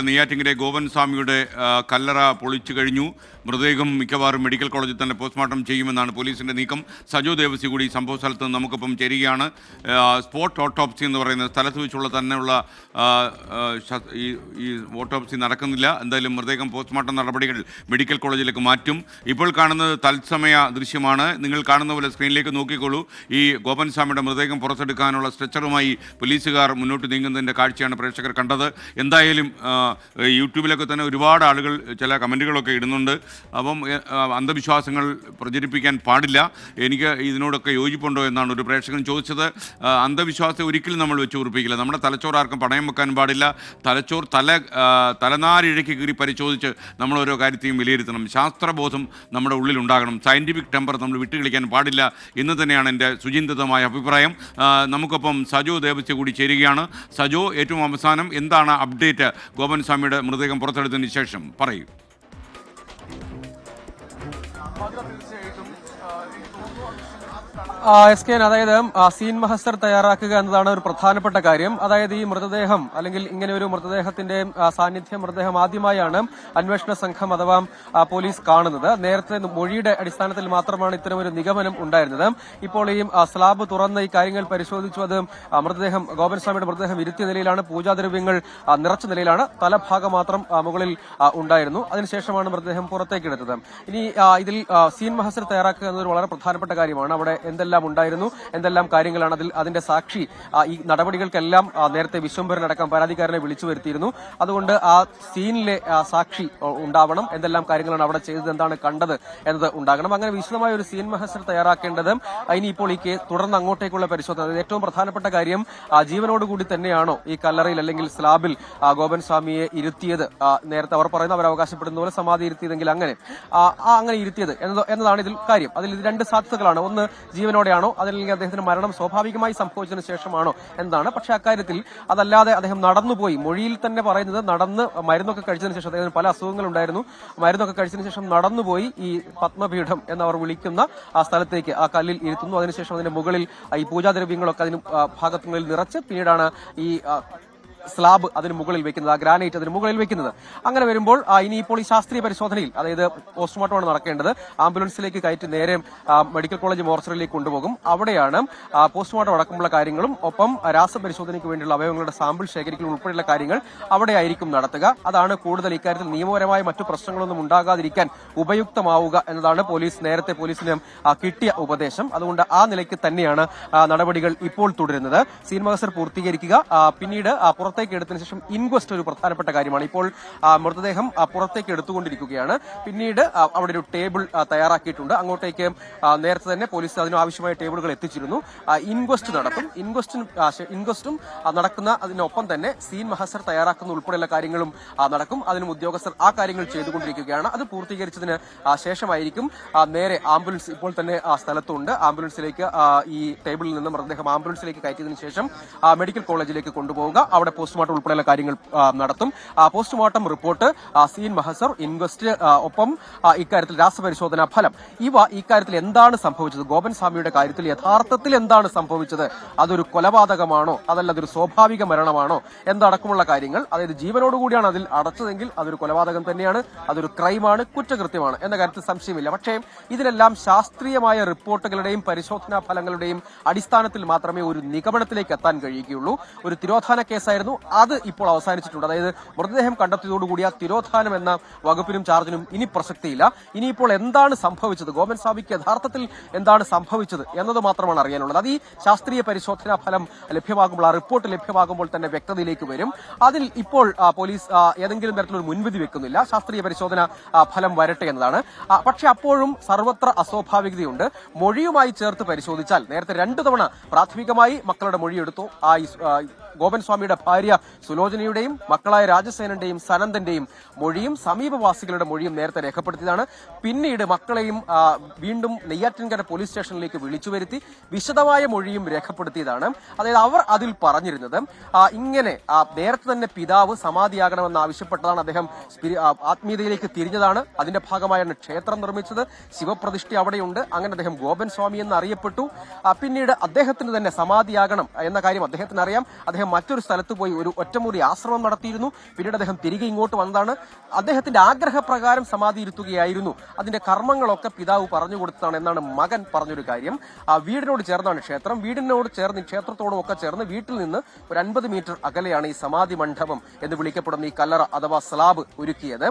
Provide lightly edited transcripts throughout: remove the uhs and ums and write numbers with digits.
നെയ്യാറ്റിങ്കരെ ഗോപൻ സ്വാമിയുടെ കല്ലറ പൊളിച്ചു കഴിഞ്ഞു. മൃതദേഹം മിക്കവാറും മെഡിക്കൽ കോളേജിൽ തന്നെ പോസ്റ്റ്മോർട്ടം ചെയ്യുമെന്നാണ് പോലീസിൻ്റെ നീക്കം. സജോ ദേവസി കൂടി സംഭവ സ്ഥലത്ത് നിന്ന് നമുക്കൊപ്പം ചേരുകയാണ്. സ്പോട്ട് ഓട്ടോപ്സി എന്ന് പറയുന്ന സ്ഥലത്ത് വെച്ചുള്ള തന്നെയുള്ള ഈ ഓട്ടോപ്സി നടക്കുന്നില്ല. എന്തായാലും മൃതദേഹം പോസ്റ്റ്മോർട്ടം നടപടികൾ മെഡിക്കൽ കോളേജിലേക്ക് മാറ്റും. ഇപ്പോൾ കാണുന്നത് തത്സമയ ദൃശ്യമാണ്. നിങ്ങൾ കാണുന്ന പോലെ സ്ക്രീനിലേക്ക് നോക്കിക്കോളൂ. ഈ ഗോപൻ സ്വാമിയുടെ മൃതദേഹം പുറത്തെടുക്കാനുള്ള സ്ട്രെച്ചറുമായി പോലീസുകാർ മുന്നോട്ട് നീങ്ങുന്നതിൻ്റെ കാഴ്ചയാണ് പ്രേക്ഷകർ കണ്ടത്. എന്തായാലും യൂട്യൂബിലൊക്കെ തന്നെ ഒരുപാട് ആളുകൾ ചില കമൻറ്റുകളൊക്കെ ഇടുന്നുണ്ട്. അപ്പം അന്ധവിശ്വാസങ്ങൾ പ്രചരിപ്പിക്കാൻ പാടില്ല, എനിക്ക് ഇതിനോടൊക്കെ യോജിപ്പുണ്ടോ എന്നാണ് ഒരു പ്രേക്ഷകൻ ചോദിച്ചത്. അന്ധവിശ്വാസത്തെ ഒരിക്കലും നമ്മൾ വെച്ച് ഉറപ്പിക്കില്ല. നമ്മുടെ തലച്ചോർ ആർക്കും പണയം വെക്കാൻ പാടില്ല. തലച്ചോർ തലനാരിഴയ്ക്ക് കീറി പരിശോധിച്ച് നമ്മൾ ഓരോ കാര്യത്തെയും വിലയിരുത്തണം. ശാസ്ത്രബോധം നമ്മുടെ ഉള്ളിൽ ഉണ്ടാകണം. സയൻറ്റിഫിക് ടെമ്പർ നമ്മൾ വിട്ടുകളിക്കാൻ പാടില്ല എന്ന് തന്നെയാണ് എൻ്റെ സുചിന്തിതമായ അഭിപ്രായം. നമുക്കൊപ്പം സജോ ദേവസ്യ കൂടി ചേരുകയാണ്. സജോ, ഏറ്റവും അവസാനം എന്താണ് അപ്ഡേറ്റ് ഗോപൻ സ്വാമിയുടെ മൃതദേഹം പുറത്തെടുത്തതിന് ശേഷം പറയൂ. അതായത് സീൻ മഹസർ തയ്യാറാക്കുക എന്നതാണ് ഒരു പ്രധാനപ്പെട്ട കാര്യം. അതായത് ഈ മൃതദേഹം അല്ലെങ്കിൽ ഇങ്ങനെ ഒരു മൃതദേഹത്തിന്റെ സാന്നിധ്യം, മൃതദേഹം ആദ്യമായാണ് അന്വേഷണ സംഘം അഥവാ പോലീസ് കാണുന്നത്. നേരത്തെ മൊഴിയുടെ അടിസ്ഥാനത്തിൽ മാത്രമാണ് ഇത്തരമൊരു നിഗമനം ഉണ്ടായിരുന്നത്. ഇപ്പോൾ ഈ സ്ലാബ് തുറന്ന് ഈ കാര്യങ്ങൾ പരിശോധിച്ചു. അത് മൃതദേഹം, ഗോപൻ സ്വാമിയുടെ മൃതദേഹം ഇരുത്തിയ നിലയിലാണ്, പൂജാദ്രവ്യങ്ങൾ നിറച്ച നിലയിലാണ്, തലഭാഗം മാത്രം മുകളിൽ ഉണ്ടായിരുന്നു. അതിനുശേഷമാണ് മൃതദേഹം പുറത്തേക്കെടുത്തത്. ഇനി ഇതിൽ സീൻ മഹസർ തയ്യാറാക്കുക എന്നതൊരു വളരെ പ്രധാനപ്പെട്ട കാര്യമാണ്. അവിടെ എന്തെല്ലാം ഉണ്ടായിരുന്നു, എന്തെല്ലാം കാര്യങ്ങളാണ് അതിന്റെ സാക്ഷി. ഈ നടപടികൾക്കെല്ലാം നേരത്തെ വിശ്വംഭരനടക്കം പരാതിക്കാരനെ വിളിച്ചു വരുത്തിയിരുന്നു. അതുകൊണ്ട് ആ സീനിലെ സാക്ഷി ഉണ്ടാവണം. എന്തെല്ലാം കാര്യങ്ങളാണ് അവിടെ ചെയ്തത്, എന്താണ് കണ്ടത് എന്നത് ഉണ്ടാകണം. അങ്ങനെ വിശദമായ ഒരു സീൻ മഹസർ തയ്യാറാക്കേണ്ടത് ഇനിയിപ്പോൾ ഈ കേസ് തുടർന്ന് അങ്ങോട്ടേക്കുള്ള പരിശോധന. ഏറ്റവും പ്രധാനപ്പെട്ട കാര്യം, ജീവനോടുകൂടി തന്നെയാണോ ഈ കല്ലറയിൽ അല്ലെങ്കിൽ സ്ലാബിൽ ഗോപൻ സ്വാമിയെ ഇരുത്തിയത്. നേരത്തെ അവർ പറയുന്ന, അവർ അവകാശപ്പെടുന്ന പോലെ സമാധി ഇരുത്തിയതെങ്കിൽ അങ്ങനെ ഇരുത്തിയത് എന്നതാണ് ഇതിൽ കാര്യം. അതിൽ ഇത് രണ്ട് സാധ്യതകളാണ്. ഒന്ന്, ജീവനോടെയാണോ, അതല്ലെങ്കിൽ അദ്ദേഹത്തിന് മരണം സ്വാഭാവികമായി സംഭവിച്ചതിന് ശേഷമാണോ എന്നാണ്. പക്ഷെ അക്കാര്യത്തിൽ അതല്ലാതെ അദ്ദേഹം നടന്നുപോയി, മൊഴിയിൽ തന്നെ പറയുന്നത് നടന്ന് മരുന്നൊക്കെ കഴിച്ചതിന് ശേഷം, അദ്ദേഹത്തിന് പല അസുഖങ്ങളുണ്ടായിരുന്നു, മരുന്നൊക്കെ കഴിച്ചതിന് ശേഷം നടന്നുപോയി ഈ പത്മപീഠം എന്നവർ വിളിക്കുന്ന ആ സ്ഥലത്തേക്ക് ആ കല്ലിൽ ഇരുത്തുന്നു. അതിനുശേഷം അതിന്റെ മുകളിൽ ഈ പൂജാദ്രവ്യങ്ങളൊക്കെ അതിന് ഭാഗത്തുകളിൽ നിറച്ച് പിന്നീടാണ് ഈ സ്ലാബ് അതിന് മുകളിൽ വെക്കുന്നത്, ആ ഗ്രാനൈറ്റ് അതിന് മുകളിൽ വെക്കുന്നത്. അങ്ങനെ വരുമ്പോൾ ഇനിയിപ്പോൾ ഈ ശാസ്ത്രീയ പരിശോധനയിൽ, അതായത് പോസ്റ്റ്മോർട്ടമാണ് നടക്കേണ്ടത്. ആംബുലൻസിലേക്ക് കയറ്റി നേരെ മെഡിക്കൽ കോളേജ് മോർച്ചറിയിലേക്ക് കൊണ്ടുപോകും. അവിടെയാണ് പോസ്റ്റ്മോർട്ടം അടക്കമുള്ള കാര്യങ്ങളും ഒപ്പം രാസപരിശോധനയ്ക്ക് വേണ്ടിയുള്ള അവയവങ്ങളുടെ സാമ്പിൾ ശേഖരിക്കൽ ഉൾപ്പെടെയുള്ള കാര്യങ്ങൾ അവിടെയായിരിക്കും നടത്തുക. അതാണ് കൂടുതൽ ഇക്കാര്യത്തിൽ നിയമപരമായ മറ്റു പ്രശ്നങ്ങളൊന്നും ഉണ്ടാകാതിരിക്കാൻ ഉപയുക്തമാവുക എന്നതാണ് നേരത്തെ പോലീസിന് കിട്ടിയ ഉപദേശം. അതുകൊണ്ട് ആ നിലയ്ക്ക് തന്നെയാണ് നടപടികൾ ഇപ്പോൾ തുടരുന്നത്. സീൻ മഹസർ പൂർത്തീകരിക്കുക, പിന്നീട് പുറത്തേക്ക് എടുത്തതിനു ശേഷം ഇൻക്വസ്റ്റ് ഒരു പ്രധാനപ്പെട്ട കാര്യമാണ്. ഇപ്പോൾ മൃതദേഹം പുറത്തേക്ക് എടുത്തുകൊണ്ടിരിക്കുകയാണ്. പിന്നീട് അവിടെ ഒരു ടേബിൾ തയ്യാറാക്കിയിട്ടുണ്ട്. അങ്ങോട്ടേക്ക് നേരത്തെ തന്നെ പോലീസ് അതിനാവശ്യമായ ടേബിളുകൾ എത്തിച്ചിരുന്നു. ഇൻക്വസ്റ്റ് നടത്തും. ഇൻക്വസ്റ്റും നടക്കുന്ന അതിനൊപ്പം തന്നെ സീൻ മഹസർ തയ്യാറാക്കുന്ന ഉൾപ്പെടെയുള്ള കാര്യങ്ങളും നടക്കും. അതിനും ഉദ്യോഗസ്ഥർ ആ കാര്യങ്ങൾ ചെയ്തുകൊണ്ടിരിക്കുകയാണ്. അത് പൂർത്തീകരിച്ചതിന് ശേഷമായിരിക്കും നേരെ ആംബുലൻസ് ഇപ്പോൾ തന്നെ സ്ഥലത്തുണ്ട്. ആംബുലൻസിലേക്ക് ഈ ടേബിളിൽ നിന്ന് മൃതദേഹം ആംബുലൻസിലേക്ക് കയറ്റിയതിനു ശേഷം മെഡിക്കൽ കോളേജിലേക്ക് കൊണ്ടുപോവുക. അവിടെ പോസ്റ്റ്മോർട്ടം ഉൾപ്പെടെയുള്ള കാര്യങ്ങൾ നടത്തും. Postmortem report, scene mahazar, inquest, ഒപ്പം ഇക്കാര്യത്തിൽ രാസപരിശോധനാ ഫലം, ഇക്കാര്യത്തിൽ എന്താണ് സംഭവിച്ചത്, ഗോപൻ സ്വാമിയുടെ കാര്യത്തിൽ യഥാർത്ഥത്തിൽ എന്താണ് സംഭവിച്ചത്, അതൊരു കൊലപാതകമാണോ, അതല്ല അതൊരു സ്വാഭാവിക മരണമാണോ എന്നടക്കമുള്ള കാര്യങ്ങൾ. അതായത് ജീവനോടുകൂടിയാണ് അതിൽ അടച്ചതെങ്കിൽ അതൊരു കൊലപാതകം തന്നെയാണ്, അതൊരു ക്രൈമാണ്, കുറ്റകൃത്യമാണ് എന്ന കാര്യത്തിൽ സംശയമില്ല. പക്ഷേ ഇതിലെല്ലാം ശാസ്ത്രീയമായ റിപ്പോർട്ടുകളുടെയും പരിശോധനാ ഫലങ്ങളുടെയും അടിസ്ഥാനത്തിൽ മാത്രമേ ഒരു നിഗമനത്തിലേക്ക് എത്താൻ കഴിയുകയുള്ളൂ. ഒരു തിരോധാന കേസായിരുന്നു, അത് ഇപ്പോൾ അവസാനിച്ചിട്ടുണ്ട്. അതായത് മൃതദേഹം കണ്ടെത്തിയതോടുകൂടി ആ തിരോധാനം എന്ന വകുപ്പിനും ചാർജിനും ഇനി പ്രസക്തിയില്ല. ഇനിയിപ്പോൾ എന്താണ് സംഭവിച്ചത്, ഗോപൻ സ്വാമിക്ക് യഥാർത്ഥത്തിൽ എന്താണ് സംഭവിച്ചത് എന്നത് മാത്രമാണ് അറിയാനുള്ളത്. അത് ഈ ശാസ്ത്രീയ പരിശോധനാ ഫലം ലഭ്യമാകുമ്പോൾ, ആ റിപ്പോർട്ട് ലഭ്യമാകുമ്പോൾ തന്നെ വ്യക്തതയിലേക്ക് വരും. അതിൽ ഇപ്പോൾ പോലീസ് ഏതെങ്കിലും തരത്തിലൊരു മുൻവിധി വെക്കുന്നില്ല. ശാസ്ത്രീയ പരിശോധന ഫലം വരട്ടെ എന്നതാണ്. പക്ഷെ അപ്പോഴും സർവത്ര അസ്വാഭാവികതയുണ്ട്. മൊഴിയുമായി ചേർത്ത് പരിശോധിച്ചാൽ, നേരത്തെ 2 തവണ പ്രാഥമികമായി മക്കളുടെ മൊഴിയെടുത്തു. ഗോപൻ സ്വാമിയുടെ ഭാര്യ സുലോചനയുടെയും മക്കളായ രാജസേനന്റെയും സനന്ദന്റെയും മൊഴിയും സമീപവാസികളുടെ മൊഴിയും നേരത്തെ രേഖപ്പെടുത്തിയതാണ്. പിന്നീട് മക്കളെയും വീണ്ടും നെയ്യാറ്റിൻകര പോലീസ് സ്റ്റേഷനിലേക്ക് വിളിച്ചു വരുത്തി വിശദമായ മൊഴിയും രേഖപ്പെടുത്തിയതാണ്. അതായത് അവർ അതിൽ പറഞ്ഞിരുന്നത് ഇങ്ങനെ നേരത്തെ തന്നെ പിതാവ് സമാധിയാകണമെന്ന് ആവശ്യപ്പെട്ടതാണ്. അദ്ദേഹം ആത്മീയതയിലേക്ക് തിരിഞ്ഞതാണ്. അതിന്റെ ഭാഗമായാണ് ക്ഷേത്രം നിർമ്മിച്ചത്. ശിവപ്രതിഷ്ഠ അവിടെയുണ്ട്. അങ്ങനെ അദ്ദേഹം ഗോപൻ സ്വാമി എന്ന് അറിയപ്പെട്ടു. പിന്നീട് അദ്ദേഹത്തിന് തന്നെ സമാധിയാകണം എന്ന കാര്യം അദ്ദേഹത്തിന് അറിയാം. അദ്ദേഹം അദ്ദേഹം മറ്റൊരു സ്ഥലത്ത് പോയി ഒരു ഒറ്റമുറി ആശ്രമം നടത്തിയിരുന്നു. പിന്നീട് അദ്ദേഹം തിരികെ ഇങ്ങോട്ട് വന്നതാണ്. അദ്ദേഹത്തിന്റെ ആഗ്രഹപ്രകാരം സമാധി ഇരുത്തുകയായിരുന്നു. അതിന്റെ കർമ്മങ്ങളൊക്കെ പിതാവ് പറഞ്ഞു കൊടുത്തതാണ് എന്നാണ് മകൻ പറഞ്ഞൊരു കാര്യം. വീടിനോട് ചേർന്നാണ് ക്ഷേത്രം. വീടിനോട് ചേർന്ന് ക്ഷേത്രത്തോടും ഒക്കെ ചേർന്ന് വീട്ടിൽ നിന്ന് ഒരു 50 മീറ്റർ അകലെയാണ് ഈ സമാധി മണ്ഡപം എന്ന് വിളിക്കപ്പെടുന്ന ഈ കല്ലറ അഥവാ സ്ലാബ് ഒരുക്കിയത്.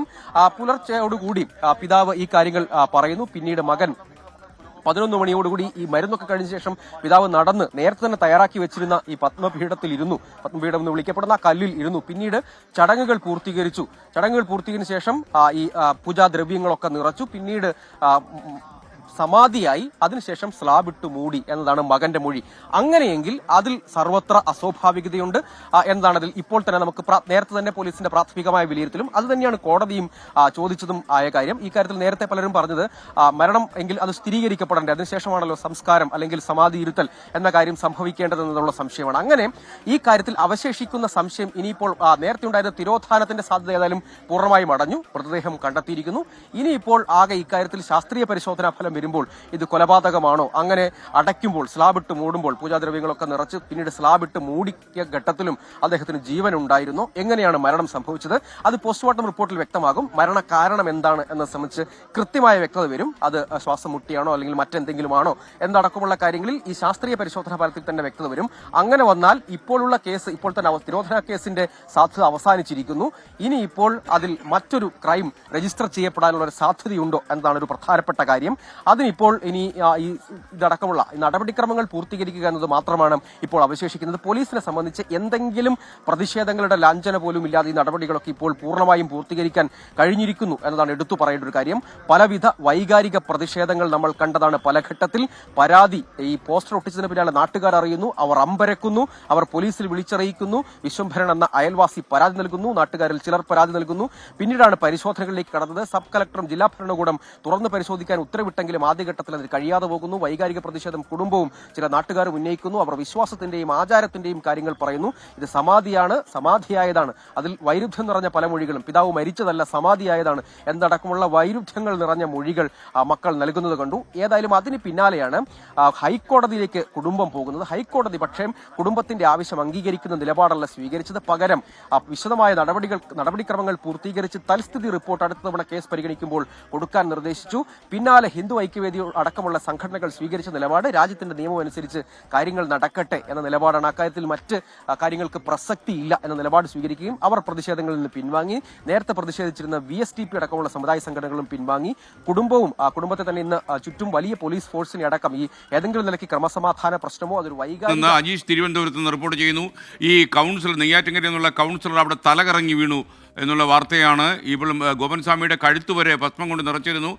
പുലർച്ചയോടുകൂടി പിതാവ് ഈ കാര്യങ്ങൾ പറയുന്നു. പിന്നീട് മകൻ 11 മണിയോടുകൂടി ഈ മരുന്നൊക്കെ കഴിഞ്ഞ ശേഷം പിതാവ് നടന്ന് നേരത്തെ തന്നെ തയ്യാറാക്കി വെച്ചിരുന്ന ഈ പത്മപീഠത്തിൽ ഇരുന്നു. പത്മപീഠം എന്ന് വിളിക്കപ്പെടുന്ന ആ കല്ലിൽ ഇരുന്നു. പിന്നീട് ചടങ്ങുകൾ പൂർത്തീകരിച്ചു. ചടങ്ങുകൾ പൂർത്തീകരിച്ച ശേഷം ഈ പൂജാദ്രവ്യങ്ങളൊക്കെ നിറച്ചു. പിന്നീട് സമാധിയായി. അതിനുശേഷം സ്ലാബ് ഇട്ട് മൂടി എന്നതാണ് മകന്റെ മൊഴി. അങ്ങനെയെങ്കിൽ അതിൽ സർവത്ര അസ്വാഭാവികതയുണ്ട് എന്നതാണ് അതിൽ ഇപ്പോൾ തന്നെ നമുക്ക് നേരത്തെ തന്നെ പോലീസിന്റെ പ്രാഥമികമായ വിലയിരുത്തലും അത് തന്നെയാണ് കോടതിയും ചോദിച്ചതും ആയ കാര്യം. ഈ കാര്യത്തിൽ നേരത്തെ പലരും പറഞ്ഞത് മരണം എങ്കിൽ അത് സ്ഥിരീകരിക്കപ്പെടേണ്ടത്, അതിനുശേഷമാണല്ലോ സംസ്കാരം അല്ലെങ്കിൽ സമാധി ഇരുത്തൽ എന്ന കാര്യം സംഭവിക്കേണ്ടതെന്നുള്ള സംശയമാണ്. അങ്ങനെ ഈ കാര്യത്തിൽ അവശേഷിക്കുന്ന സംശയം ഇനിയിപ്പോൾ നേരത്തെ ഉണ്ടായിരുന്ന തിരോധാനത്തിന്റെ സാധ്യത ഏതായാലും പൂർണ്ണമായും അടഞ്ഞു. മൃതദേഹം കണ്ടെത്തിയിരിക്കുന്നു. ഇനിയിപ്പോൾ ആകെ ഇക്കാര്യത്തിൽ ശാസ്ത്രീയ പരിശോധനാ ഫലം വരുമ്പോൾ ഇത് കൊലപാതകമാണോ, അങ്ങനെ അടയ്ക്കുമ്പോൾ സ്ലാബിട്ട് മൂടുമ്പോൾ പൂജാദ്രവ്യങ്ങളൊക്കെ നിറച്ച് പിന്നീട് സ്ലാബിട്ട് മൂടിയ ഘട്ടത്തിലും അദ്ദേഹത്തിന് ജീവൻ ഉണ്ടായിരുന്നു. എങ്ങനെയാണ് മരണം സംഭവിച്ചത് അത് പോസ്റ്റ്മോർട്ടം റിപ്പോർട്ടിൽ വ്യക്തമാകും. മരണ കാരണം എന്താണ് എന്നത് സംബന്ധിച്ച് കൃത്യമായ വ്യക്തത വരും. അത് ശ്വാസം മുട്ടിയാണോ അല്ലെങ്കിൽ മറ്റെന്തെങ്കിലും ആണോ എന്നടക്കമുള്ള കാര്യങ്ങളിൽ ഈ ശാസ്ത്രീയ പരിശോധനാ ഫലത്തിൽ തന്നെ വ്യക്തത വരും. അങ്ങനെ വന്നാൽ ഇപ്പോഴുള്ള കേസ്, ഇപ്പോൾ തന്നെ തിരോധന കേസിന്റെ സാധ്യത അവസാനിച്ചിരിക്കുന്നു. ഇനി ഇപ്പോൾ അതിൽ മറ്റൊരു ക്രൈം രജിസ്റ്റർ ചെയ്യപ്പെടാനുള്ള ഒരു സാധ്യതയുണ്ടോ എന്നതാണ് ഒരു പ്രധാനപ്പെട്ട കാര്യം. അതിനിപ്പോൾ ഇനി ഈ ഇതടക്കമുള്ള നടപടിക്രമങ്ങൾ പൂർത്തീകരിക്കുക എന്നത് മാത്രമാണ് ഇപ്പോൾ അവശേഷിക്കുന്നത്. പോലീസിനെ സംബന്ധിച്ച് എന്തെങ്കിലും പ്രതിഷേധങ്ങളുടെ ലാഞ്ചന പോലും ഇല്ലാതെ ഈ നടപടികളൊക്കെ ഇപ്പോൾ പൂർണ്ണമായും പൂർത്തീകരിക്കാൻ കഴിഞ്ഞിരിക്കുന്നു എന്നതാണ് എടുത്തു പറയേണ്ട ഒരു കാര്യം. പലവിധ വൈകാരിക പ്രതിഷേധങ്ങൾ നമ്മൾ കണ്ടതാണ്. പല ഘട്ടത്തിൽ പരാതി ഈ പോസ്റ്റർ ഒട്ടിച്ചതിന് പിന്നാലെ നാട്ടുകാർ അറിയുന്നു, അവർ അമ്പരക്കുന്നു, അവർ പോലീസിൽ വിളിച്ചറിയിക്കുന്നു. വിശ്വംഭരൻ എന്ന അയൽവാസി പരാതി നൽകുന്നു, നാട്ടുകാരിൽ ചിലർ പരാതി നൽകുന്നു. പിന്നീടാണ് പരിശോധനകളിലേക്ക് കടന്നത്. സബ് കളക്ടറും ജില്ലാ ഭരണകൂടം തുറന്ന് പരിശോധിക്കാൻ ഉത്തരവിട്ടെങ്കിലും ആദ്യഘട്ടത്തിൽ അത് കഴിയാതെ പോകുന്നു. വൈകാരിക പ്രതിഷേധം കുടുംബവും ചില നാട്ടുകാരും ഉന്നയിക്കുന്നു. അവർ വിശ്വാസത്തിന്റെയും ആചാരത്തിന്റെയും കാര്യങ്ങൾ പറയുന്നു. ഇത് സമാധിയായതാണ്. അതിൽ വൈരുദ്ധ്യം നിറഞ്ഞ പല മൊഴികളും, പിതാവ് മരിച്ചതല്ല സമാധിയായതാണ് എന്നടക്കമുള്ള വൈരുദ്ധ്യങ്ങൾ നിറഞ്ഞ മൊഴികൾ മക്കൾ നൽകുന്നത് കണ്ടു. ഏതായാലും അതിന് പിന്നാലെയാണ് ഹൈക്കോടതിയിലേക്ക് കുടുംബം പോകുന്നത്. ഹൈക്കോടതി പക്ഷേ കുടുംബത്തിന്റെ ആവശ്യം അംഗീകരിക്കുന്ന നിലപാടല്ല സ്വീകരിച്ചത്. പകരം വിശദമായ നടപടിക്രമങ്ങൾ പൂർത്തീകരിച്ച് തൽസ്ഥിതി റിപ്പോർട്ട് അടുത്ത തവണ കേസ് പരിഗണിക്കുമ്പോൾ കൊടുക്കാൻ നിർദ്ദേശിച്ചു. പിന്നാലെ ഹിന്ദു ഐക്യവേദി അടക്കമുള്ള സംഘടനകൾ സ്വീകരിച്ച നിലപാട് രാജ്യത്തിന്റെ നിയമം അനുസരിച്ച് കാര്യങ്ങൾ നടക്കട്ടെ എന്ന നിലപാടാണ്. അക്കാര്യത്തിൽ മറ്റ് കാര്യങ്ങൾക്ക് പ്രസക്തിയില്ല എന്ന നിലപാട് സ്വീകരിക്കുകയും അവർ പ്രതിഷേധങ്ങളിൽ നിന്ന് പിൻവാങ്ങി. നേരത്തെ പ്രതിഷേധിച്ചിരുന്ന VSTP അടക്കമുള്ള സമുദായ സംഘടനകളും പിൻവാങ്ങി. കുടുംബത്തെ തന്നെ ഇന്ന് ചുറ്റും വലിയ പോലീസ് ഫോഴ്സിനെ അടക്കം ഈ ഏതെങ്കിലും നിലയ്ക്ക് ക്രമസമാധാന പ്രശ്നമോ അതൊരു വൈകാരിക അജീഷ് തിരുവനന്തപുരത്ത് നിന്ന് റിപ്പോർട്ട് ചെയ്യുന്നു. ഈ കൗൺസിലർ നെയ്യാറ്റിൻകര എന്നുള്ള കൗൺസിലർ അവിടെ തലകറങ്ങി വീണു എന്നുള്ള വാർത്തയാണ്. ഇപ്പോൾ ഗോപൻസ്വാമിയുടെ കഴുത്തുവരെ ഭസ്മം കൊണ്ട് നിറച്ചിരുന്നു.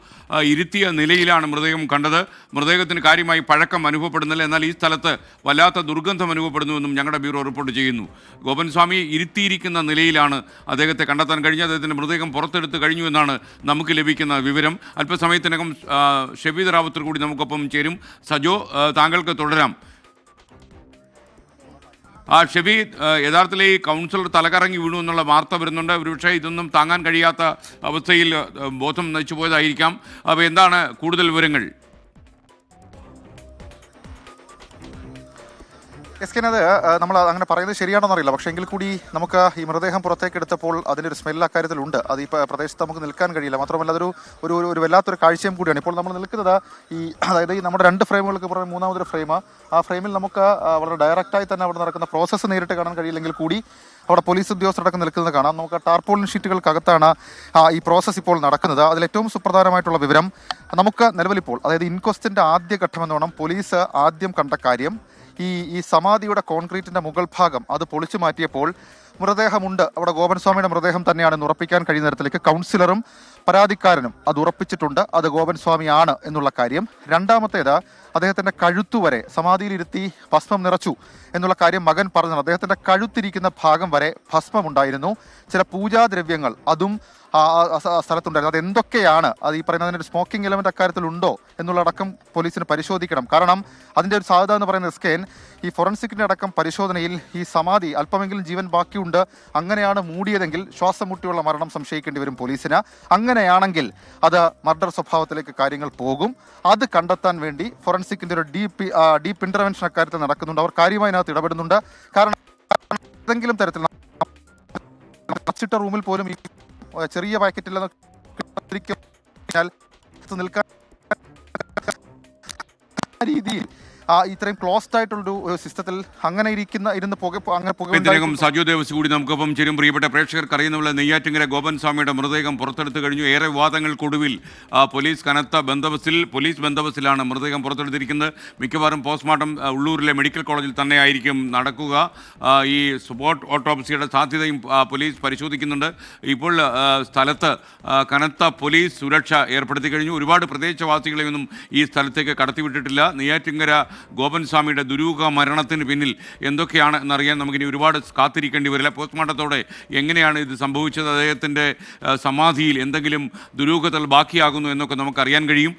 ഇരുത്തിയ നിലയിലാണ് മൃതദേഹം കണ്ടത്. മൃതദേഹത്തിന് കാര്യമായി പഴക്കം അനുഭവപ്പെടുന്നില്ല. എന്നാൽ ഈ സ്ഥലത്ത് വല്ലാത്ത ദുർഗന്ധം അനുഭവപ്പെടുന്നുവെന്നും ഞങ്ങളുടെ ബ്യൂറോ റിപ്പോർട്ട് ചെയ്യുന്നു. ഗോപൻസ്വാമി ഇരുത്തിയിരിക്കുന്ന നിലയിലാണ് അദ്ദേഹത്തെ കണ്ടെത്താൻ കഴിഞ്ഞത്. അദ്ദേഹത്തിൻ്റെ മൃതദേഹം പുറത്തെടുത്ത് കഴിഞ്ഞു എന്നാണ് നമുക്ക് ലഭിക്കുന്ന വിവരം. അല്പസമയത്തിനകം ഷബീദ് റാവുത്തർ കൂടി നമുക്കൊപ്പം ചേരും. സജോ, താങ്കൾക്ക് തുടരാം. ഷബീദ്, യഥാർത്ഥത്തിൽ ഈ കൗൺസിലർ തലകറങ്ങി വീണു എന്നുള്ള വാർത്ത വരുന്നുണ്ട്. ഒരുപക്ഷെ ഇതൊന്നും താങ്ങാൻ കഴിയാത്ത അവസ്ഥയിൽ ബോധം നശിച്ചു പോയതായിരിക്കാം. അപ്പോൾ എന്താണ് കൂടുതൽ വിവരങ്ങൾ? അത് നമ്മൾ അങ്ങനെ പറയുന്നത് ശരിയാണെന്ന് അറിയില്ല. പക്ഷേ എങ്കിൽ കൂടി നമുക്ക് ഈ മൃതദേഹം പുറത്തേക്ക് എടുത്തപ്പോൾ അതിൻ്റെ ഒരു സ്മെല്ല് അക്കാര്യത്തിലുണ്ട്. അത് ഈ പ്രദേശത്ത് നമുക്ക് നിൽക്കാൻ കഴിയില്ല. മാത്രമല്ല അതൊരു ഒരു വല്ലാത്തൊരു കാഴ്ചയും കൂടിയാണ്. ഇപ്പോൾ നമ്മൾ നിൽക്കുന്നത് അതായത് ഈ നമ്മുടെ 2 ഫ്രെയിമുകൾക്ക് പുറമെ മൂന്നാമതൊരു ഫ്രെയിം. ആ ഫ്രെയിമിൽ നമുക്ക് വളരെ ഡയറക്റ്റായി തന്നെ അവിടെ നടക്കുന്ന പ്രോസസ്സ് നേരിട്ട് കാണാൻ കഴിയില്ലെങ്കിൽ കൂടി അവിടെ പോലീസ് ഉദ്യോഗസ്ഥരടക്കം നിൽക്കുന്നത് കാണാം. നമുക്ക് ടാർപോളിൻ ഷീറ്റുകൾക്കകത്താണ് ഈ പ്രോസസ്സ് ഇപ്പോൾ നടക്കുന്നത്. അതിലേറ്റവും സുപ്രധാനമായിട്ടുള്ള വിവരം നമുക്ക് നിലവിലിപ്പോൾ, അതായത് ഇൻക്വസ്റ്റിൻ്റെ ആദ്യ ഘട്ടമെന്നോണം പോലീസ് ആദ്യം കണ്ട കാര്യം ഈ സമാധിയുടെ കോൺക്രീറ്റിന്റെ മുകൾ ഭാഗം അത് പൊളിച്ചു മാറ്റിയപ്പോൾ മൃതദേഹമുണ്ട്, അവിടെ ഗോപൻസ്വാമിയുടെ മൃതദേഹം തന്നെയാണെന്ന് ഉറപ്പിക്കാൻ കഴിയുന്ന തരത്തിലേക്ക് കൗൺസിലറും പരാതിക്കാരനും അത് ഉറപ്പിച്ചിട്ടുണ്ട്. അത് ഗോപൻസ്വാമിയാണ് എന്നുള്ള കാര്യം. രണ്ടാമത്തേത്, അദ്ദേഹത്തിന്റെ കഴുത്തുവരെ സമാധിയിലിരുത്തി ഭസ്മം നിറച്ചു എന്നുള്ള കാര്യം മകൻ പറഞ്ഞു. അദ്ദേഹത്തിന്റെ കഴുത്തിരിക്കുന്ന ഭാഗം വരെ ഭസ്മമുണ്ടായിരുന്നു. ചില പൂജാദ്രവ്യങ്ങൾ അതും സ്ഥലത്തുണ്ടായിരുന്നു. അത് എന്തൊക്കെയാണ്, അത് ഈ പറയുന്നതിന് ഒരു സ്മോക്കിംഗ് എലമെന്റ് അക്കാര്യത്തിലുണ്ടോ എന്നുള്ളടക്കം പോലീസിന് പരിശോധിക്കണം. കാരണം അതിൻ്റെ ഒരു സാധ്യത എന്ന് പറയുന്നത് സ്കെൻ ഈ ഫോറൻസിക്കിന്റെ അടക്കം പരിശോധനയിൽ ഈ സമാധി അല്പമെങ്കിലും ജീവൻ ബാക്കിയുണ്ട്, അങ്ങനെയാണ് മൂടിയതെങ്കിൽ ശ്വാസം മുട്ടിയുള്ള മരണം സംശയിക്കേണ്ടി വരും പോലീസിന്. അങ്ങനെയാണെങ്കിൽ അത് മർഡർ സ്വഭാവത്തിലേക്ക് കാര്യങ്ങൾ പോകും. അത് കണ്ടെത്താൻ വേണ്ടി ഫോറൻസിക്കിന്റെ ഒരു ഡീപ്പ് ഇന്റർവെൻഷൻ അക്കാര്യത്തിൽ നടക്കുന്നുണ്ട്. അവർ കാര്യമായി അതിനകത്ത് ഇടപെടുന്നുണ്ട്. കാരണം ഏതെങ്കിലും തരത്തിൽ അടച്ചിട്ട റൂമിൽ പോലും ഈ ചെറിയ പാക്കറ്റിൽ നിൽക്കാൻ രീതിയിൽ ഇത്രയും ക്ലോസ്ഡ് ആയിട്ടുള്ളൊരു സിസ്റ്റത്തിൽ അങ്ങനെ ഇതിനകം സജു ദേവസ് കൂടി നമുക്കൊപ്പം ചേരും. പ്രിയപ്പെട്ട പ്രേക്ഷകർക്ക് അറിയുന്ന പോലെ നെയ്യാറ്റിങ്കര ഗോപൻ സ്വാമിയുടെ മൃതദേഹം പുറത്തെടുത്തു കഴിഞ്ഞു. ഏറെ വിവാദങ്ങൾക്കൊടുവിൽ പോലീസ് കനത്ത ബന്ദോബസ്തിലാണ് മൃതദേഹം പുറത്തെടുത്തിരിക്കുന്നത്. മിക്കവാറും പോസ്റ്റ്മോർട്ടം ഉള്ളൂരിലെ മെഡിക്കൽ കോളേജിൽ തന്നെ ആയിരിക്കും നടക്കുക. ഈ സ്പോട്ട് ഓട്ടോപ്സിയുടെ സാധ്യതയും പോലീസ് പരിശോധിക്കുന്നുണ്ട്. ഇപ്പോൾ സ്ഥലത്ത് കനത്ത പോലീസ് സുരക്ഷ ഏർപ്പെടുത്തി കഴിഞ്ഞു. ഒരുപാട് പ്രദേശവാസികളെയൊന്നും ഈ സ്ഥലത്തേക്ക് കടത്തിവിട്ടിട്ടില്ല. നെയ്യാറ്റിങ്കര ഗോപൻ സ്വാമിയുടെ ദുരൂഹ മരണത്തിന് പിന്നിൽ എന്തൊക്കെയാണ് എന്നറിയാൻ നമുക്കിനി ഒരുപാട് കാത്തിരിക്കേണ്ടി വരില്ല. പോസ്റ്റ്മോർട്ടത്തോടെ എങ്ങനെയാണ് ഇത് സംഭവിച്ചത്, അദ്ദേഹത്തിൻ്റെ സമാധിയിൽ എന്തെങ്കിലും ദുരൂഹതകൾ ബാക്കിയാകുന്നു എന്നൊക്കെ നമുക്കറിയാൻ കഴിയും.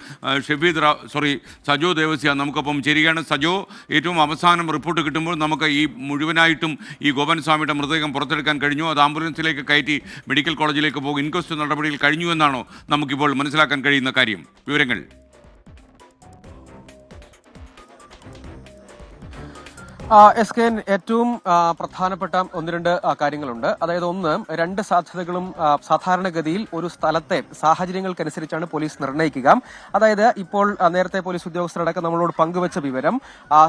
സജോ ദേവസ്യ നമുക്കൊപ്പം ചേരുകയാണ്. സജോ, ഏറ്റവും അവസാനം റിപ്പോർട്ട് കിട്ടുമ്പോൾ നമുക്ക് ഈ മുഴുവനായിട്ടും ഈ ഗോപൻ സ്വാമിയുടെ മൃതദേഹം പുറത്തെടുക്കാൻ കഴിഞ്ഞു. അത് ആംബുലൻസിലേക്ക് കയറ്റി മെഡിക്കൽ കോളേജിലേക്ക് പോകും. ഇൻക്വസ്റ്റ് നടപടിയിൽ കഴിഞ്ഞു എന്നാണോ നമുക്കിപ്പോൾ മനസ്സിലാക്കാൻ കഴിയുന്ന കാര്യം? വിവരങ്ങൾ. SKN ഏറ്റവും പ്രധാനപ്പെട്ട ഒന്ന് രണ്ട് കാര്യങ്ങളുണ്ട്. അതായത് ഒന്ന്, രണ്ട് സാധ്യതകളും സാധാരണഗതിയിൽ ഒരു സ്ഥലത്തെ സാഹചര്യങ്ങൾക്കനുസരിച്ചാണ് പോലീസ് നിർണ്ണയിക്കുക. അതായത് ഇപ്പോൾ നേരത്തെ പോലീസ് ഉദ്യോഗസ്ഥരടക്കം നമ്മളോട് പങ്കുവച്ച വിവരം,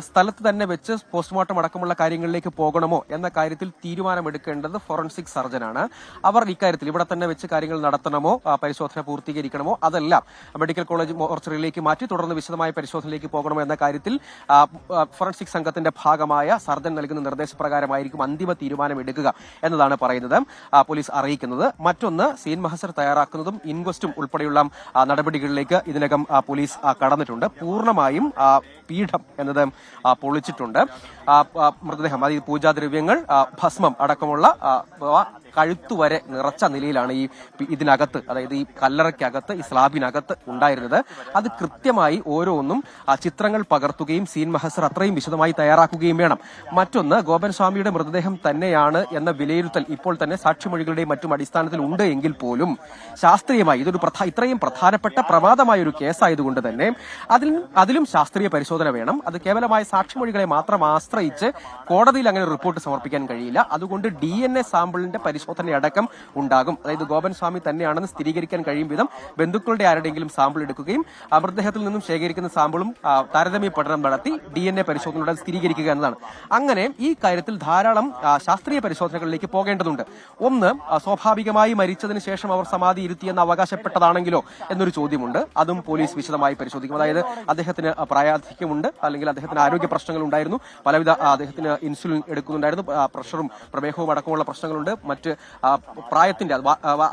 സ്ഥലത്ത് തന്നെ വെച്ച് പോസ്റ്റ്മോർട്ടം അടക്കമുള്ള കാര്യങ്ങളിലേക്ക് പോകണമോ എന്ന കാര്യത്തിൽ തീരുമാനമെടുക്കേണ്ടത് ഫോറൻസിക് സർജനാണ്. അവർ ഇക്കാര്യത്തിൽ ഇവിടെ തന്നെ വെച്ച് കാര്യങ്ങൾ നടത്തണമോ, പരിശോധന പൂർത്തീകരിക്കണമോ, അതെല്ലാം മെഡിക്കൽ കോളേജ് മോർച്ചറിയിലേക്ക് മാറ്റി തുടർന്ന് വിശദമായ പരിശോധനയിലേക്ക് പോകണമോ എന്ന കാര്യത്തിൽ ഫോറൻസിക് സംഘത്തിന്റെ ഭാഗം സർജൻ നൽകുന്ന നിർദ്ദേശപ്രകാരമായിരിക്കും അന്തിമ തീരുമാനം എടുക്കുക എന്നതാണ് പറയുന്നത്, പോലീസ് അറിയിക്കുന്നത്. മറ്റൊന്ന്, സീൻ മഹസർ തയ്യാറാക്കുന്നതും ഇൻക്വസ്റ്റും ഉൾപ്പെടെയുള്ള നടപടികളിലേക്ക് ഇതിനകം പോലീസ് കടന്നിട്ടുണ്ട്. പൂർണ്ണമായും പീഠം എന്നത് പൊളിച്ചിട്ടുണ്ട്. മൃതദേഹം, അതായത് പൂജാദ്രവ്യങ്ങൾ, ഭസ്മം അടക്കമുള്ള കഴുത്തുവരെ നിറച്ച നിലയിലാണ് ഇതിനകത്ത്, അതായത് ഈ കല്ലറയ്ക്കകത്ത്, ഈ സ്ലാബിനകത്ത് ഉണ്ടായിരുന്നത്. അത് കൃത്യമായി ഓരോന്നും ചിത്രങ്ങൾ പകർത്തുകയും സീൻ മഹസർ അത്രയും വിശദമായി തയ്യാറാക്കുകയും വേണം. മറ്റൊന്ന്, ഗോപൻ സ്വാമിയുടെ മൃതദേഹം തന്നെയാണ് എന്ന വിലയിരുത്തൽ ഇപ്പോൾ തന്നെ സാക്ഷിമൊഴികളുടെയും മറ്റും അടിസ്ഥാനത്തിൽ ഉണ്ട് എങ്കിൽ പോലും ശാസ്ത്രീയമായി ഇതൊരു ഇത്രയും പ്രധാനപ്പെട്ട പ്രമാദമായ ഒരു കേസായതുകൊണ്ട് തന്നെ അതിലും ശാസ്ത്രീയ പരിശോധന വേണം. അത് കേവലമായ സാക്ഷിമൊഴികളെ മാത്രം ആശ്രയിച്ച് കോടതിയിൽ അങ്ങനെ റിപ്പോർട്ട് സമർപ്പിക്കാൻ കഴിയില്ല. അതുകൊണ്ട് DNA സാമ്പിളിന്റെ പരിശോധനയടക്കം ഉണ്ടാകും. അതായത് ഗോപൻ സ്വാമി തന്നെയാണെന്ന് സ്ഥിരീകരിക്കാൻ കഴിയും വിധം ബന്ധുക്കളുടെ ആരുടെയെങ്കിലും സാമ്പിൾ എടുക്കുകയും മൃതദേഹത്തിൽ നിന്നും ശേഖരിക്കുന്ന സാമ്പിളും താരതമ്യ പഠനം നടത്തി DNA പരിശോധനയുടെ സ്ഥിരീകരിക്കുക എന്നതാണ്. അങ്ങനെ ഈ കാര്യത്തിൽ ധാരാളം ശാസ്ത്രീയ പരിശോധനകളിലേക്ക് പോകേണ്ടതുണ്ട്. ഒന്ന്, സ്വാഭാവികമായി മരിച്ചതിന് ശേഷം അവർ സമാധി ഇരുത്തിയെന്ന് അവകാശപ്പെട്ടതാണെങ്കിലോ എന്നൊരു ചോദ്യമുണ്ട്. അതും പോലീസ് വിശദമായി പരിശോധിക്കും. അതായത് അദ്ദേഹത്തിന് പ്രായാധിക്യമുണ്ട്, അല്ലെങ്കിൽ അദ്ദേഹത്തിന് ആരോഗ്യ പ്രശ്നങ്ങൾ ഉണ്ടായിരുന്നു, പലവിധ അദ്ദേഹത്തിന് ഇൻസുലിൻ എടുക്കുന്നുണ്ടായിരുന്നു, പ്രഷറും പ്രമേഹവും അടക്കമുള്ള പ്രശ്നങ്ങളുണ്ട്, മറ്റ്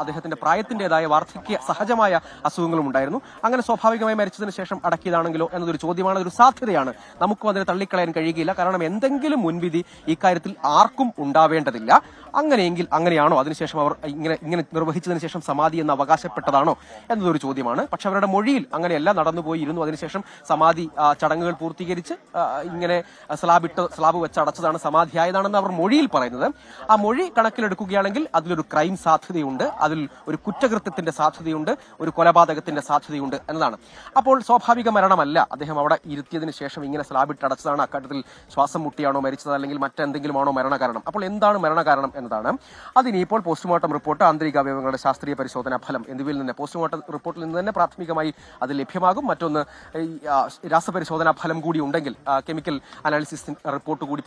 അദ്ദേഹത്തിന്റെ പ്രായത്തിന്റേതായ വാർദ്ധക്യ സഹജമായ അസുഖങ്ങളും ഉണ്ടായിരുന്നു. അങ്ങനെ സ്വാഭാവികമായി മരിച്ചതിന് ശേഷം അടക്കിയതാണെങ്കിലോ എന്നതൊരു ചോദ്യമാണ്, അതൊരു സാധ്യതയാണ്. നമുക്കും അതിനെ തള്ളിക്കളയാൻ കഴിയുകയില്ല. കാരണം എന്തെങ്കിലും മുൻവിധി ഇക്കാര്യത്തിൽ ആർക്കും ഉണ്ടാവേണ്ടതില്ല. അങ്ങനെയെങ്കിൽ അങ്ങനെയാണോ, അതിനുശേഷം അവർ ഇങ്ങനെ നിർവഹിച്ചതിന് ശേഷം സമാധി എന്ന് അവകാശപ്പെട്ടതാണോ എന്നതൊരു ചോദ്യമാണ്. പക്ഷെ അവരുടെ മൊഴിയിൽ അങ്ങനെയല്ല നടന്നുപോയിരുന്നു. അതിനുശേഷം സമാധി ചടങ്ങുകൾ പൂർത്തീകരിച്ച് ഇങ്ങനെ സ്ലാബ് വെച്ച് അടച്ചതാണ്, സമാധിയായതാണെന്ന് അവർ മൊഴിയിൽ പറയുന്നത്. ആ മൊഴി കണക്കിലെടുക്കുകയാണെങ്കിൽ അതിലൊരു ക്രൈം സാധ്യതയുണ്ട്, അതിൽ ഒരു കുറ്റകൃത്യത്തിന്റെ സാധ്യതയുണ്ട്, ഒരു കൊലപാതകത്തിന്റെ സാധ്യതയുണ്ട് എന്നതാണ്. അപ്പോൾ സ്വാഭാവിക മരണമല്ല, അദ്ദേഹം അവിടെ ഇരുത്തിയതിനു ശേഷം ഇങ്ങനെ സ്ലാബിട്ട് അടച്ചതാണ്. അക്കാര്യത്തിൽ ശ്വാസം മുട്ടിയാണോ മരിച്ചത്, അല്ലെങ്കിൽ മറ്റെന്തെങ്കിലുമാണോ മരണകാരണം? അപ്പോൾ എന്താണ് മരണകാരണം എന്നതാണ്. അതിനിപ്പോൾ പോസ്റ്റ്മോർട്ടം റിപ്പോർട്ട്, ആന്തരിക അവയവങ്ങളുടെ ശാസ്ത്രീയ പരിശോധനാ ഫലം എന്നിവയിൽ നിന്ന്, പോസ്റ്റ്മോർട്ടം റിപ്പോർട്ടിൽ നിന്ന് തന്നെ പ്രാഥമികമായി അത് ലഭ്യമാകും. മറ്റൊന്ന്, രാസപരിശോധനാ ഫലം കൂടി ഉണ്ടെങ്കിൽ, കെമിക്കൽ അനാലിസിസ് റിപ്പോർട്ട് കൂടി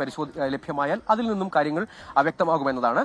ലഭ്യമായാൽ അതിൽ നിന്നും കാര്യങ്ങൾ വ്യക്തമാകുമെന്നതാണ്.